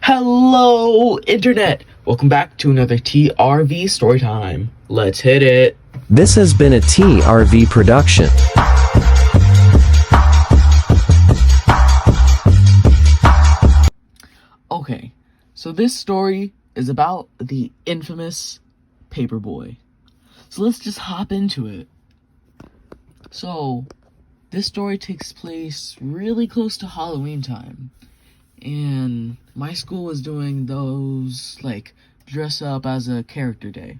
Hello, Internet! Welcome back to another TRV story time. Let's hit it. This has been a TRV production. Okay, so this story is about the infamous Paperboy. So let's just hop into it. So, this story takes place really close to Halloween time. And my school was doing those, like, dress up as a character day.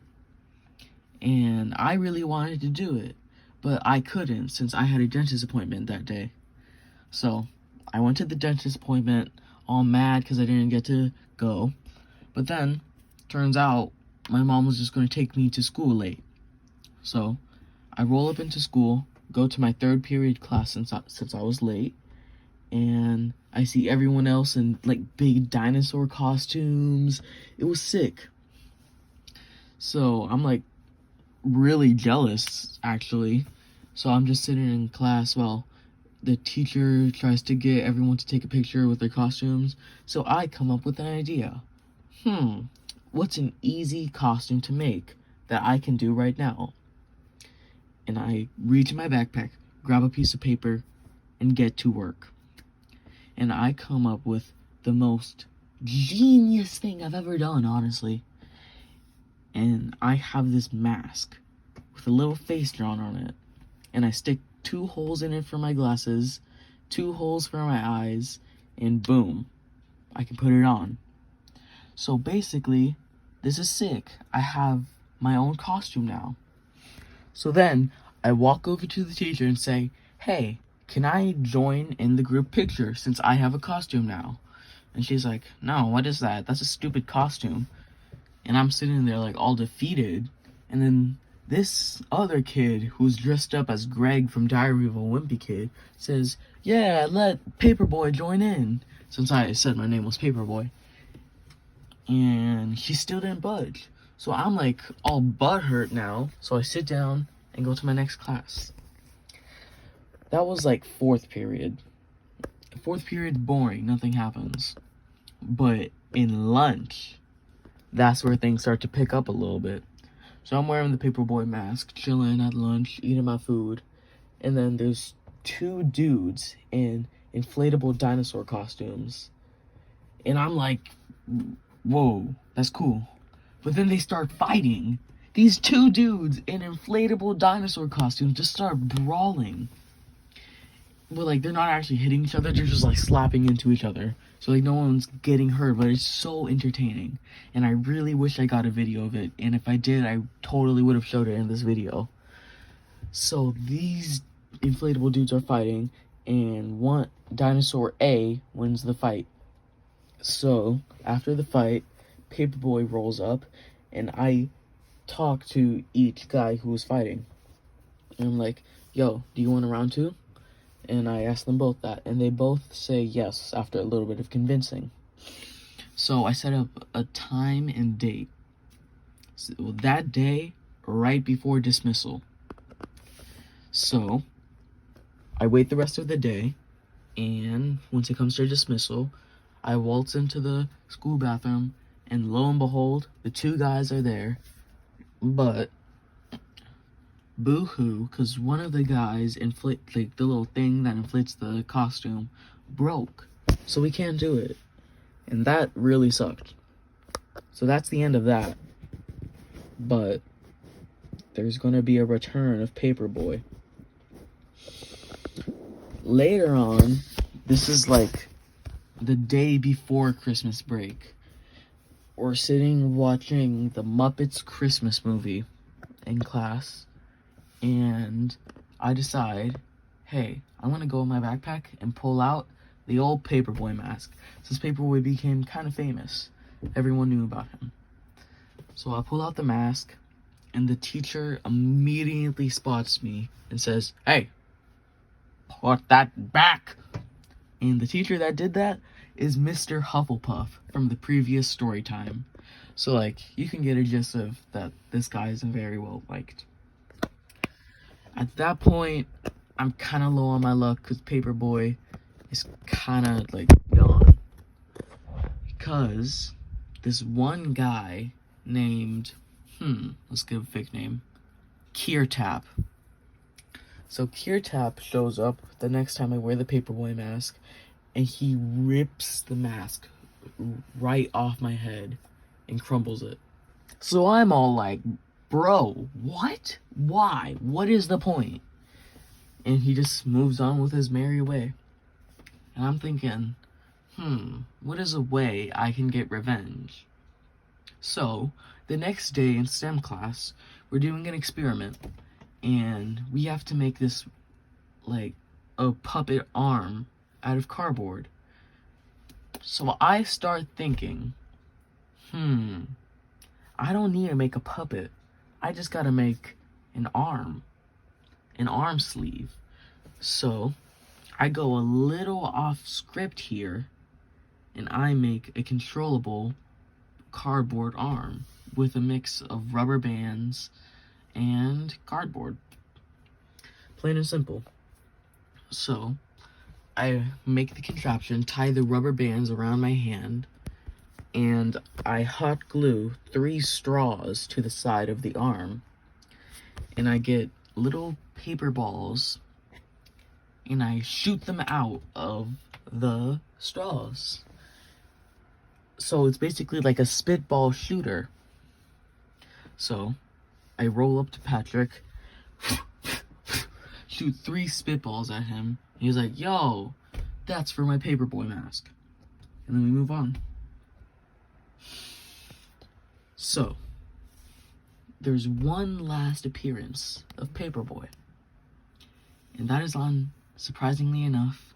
And I really wanted to do it, but I couldn't since I had a dentist appointment that day. So, I went to the dentist appointment all mad because I didn't get to go. But then, turns out, my mom was just going to take me to school late. So, I roll up into school, go to my third period class since I was late, and I see everyone else in, like, big dinosaur costumes. It was sick. So, I'm, like, really jealous, actually. So, I'm just sitting in class while the teacher tries to get everyone to take a picture with their costumes. So, I come up with an idea. What's an easy costume to make that I can do right now? And I reach in my backpack, grab a piece of paper, and get to work. And I come up with the most genius thing I've ever done, honestly. And I have this mask with a little face drawn on it. And I stick 2 holes in it for my glasses, 2 holes for my eyes, and boom, I can put it on. So basically, this is sick. I have my own costume now. So then, I walk over to the teacher and say, hey, can I join in the group picture since I have a costume now? And she's like, no, what is that? That's a stupid costume. And I'm sitting there like all defeated. And then this other kid who's dressed up as Greg from Diary of a Wimpy Kid says, yeah, let Paperboy join in. Since I said my name was Paperboy. And she still didn't budge. So I'm like all butthurt now. So I sit down and go to my next class. That was like 4th period. 4th period, boring, nothing happens. But in lunch, that's where things start to pick up a little bit. So I'm wearing the Paperboy mask, chilling at lunch, eating my food. And then there's 2 dudes in inflatable dinosaur costumes. And I'm like, whoa, that's cool. But then they start fighting. These 2 dudes in inflatable dinosaur costumes just start brawling. But, like, they're not actually hitting each other, they're just, like, slapping into each other. So, like, no one's getting hurt, but it's so entertaining. And I really wish I got a video of it. And if I did, I totally would have showed it in this video. So, these inflatable dudes are fighting, and one dinosaur A wins the fight. So, after the fight, Paperboy rolls up, and I talk to each guy who was fighting. And I'm like, yo, do you want a round 2? And I ask them both that, and they both say yes after a little bit of convincing. So I set up a time and date. So that day, right before dismissal. So I wait the rest of the day, and once it comes to dismissal, I waltz into the school bathroom, and lo and behold, the 2 guys are there. But boo-hoo, because one of the guys the little thing that inflates the costume broke. So we can't do it. And that really sucked. So that's the end of that. But there's going to be a return of Paperboy. Later on, this is like the day before Christmas break. We're sitting watching the Muppets Christmas movie in class. And I decide, hey, I'm going to go in my backpack and pull out the old Paperboy mask. Since Paperboy became kind of famous, everyone knew about him. So I pull out the mask, and the teacher immediately spots me and says, hey, put that back. And the teacher that did that is Mr. Hufflepuff from the previous story time. So, like, you can get a gist of that this guy isn't very well liked. At that point, I'm kind of low on my luck because Paperboy is kind of, like, gone. because this one guy named, let's give a fake name, Kirtap. So Kirtap shows up the next time I wear the paperboy mask, and he rips the mask right off my head and crumbles it. So I'm all like, bro, what? Why? What is the point? And he just moves on with his merry way. And I'm thinking, what is a way I can get revenge? So, the next day in STEM class, we're doing an experiment, and we have to make this, like, a puppet arm out of cardboard. So I start thinking, I don't need to make a puppet. I just gotta make an arm sleeve. So I go a little off script here, and I make a controllable cardboard arm with a mix of rubber bands and cardboard. Plain and simple. So I make the contraption, tie the rubber bands around my hand, and I hot glue 3 straws to the side of the arm, and I get little paper balls, and I shoot them out of the straws. So it's basically like a spitball shooter. So I roll up to Patrick, shoot 3 spitballs at him. He's like, yo, that's for my paperboy mask. And then we move on. So, there's one last appearance of Paperboy. And that is on, surprisingly enough,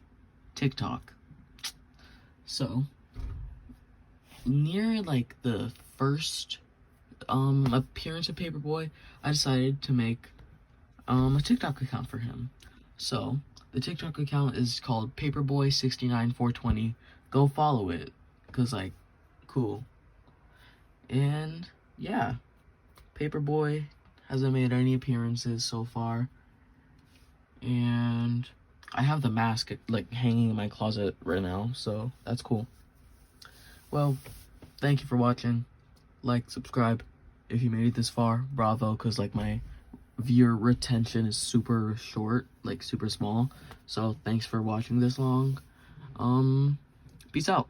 TikTok. So, near like the first appearance of Paperboy, I decided to make a TikTok account for him. So, the TikTok account is called Paperboy69420. Go follow it, cause like, cool. And yeah, Paperboy hasn't made any appearances so far. And I have the mask like hanging in my closet right now, so that's cool. Well, thank you for watching. Like, subscribe if you made it this far. Bravo, cause like my viewer retention is super short, like super small. So thanks for watching this long. Peace out.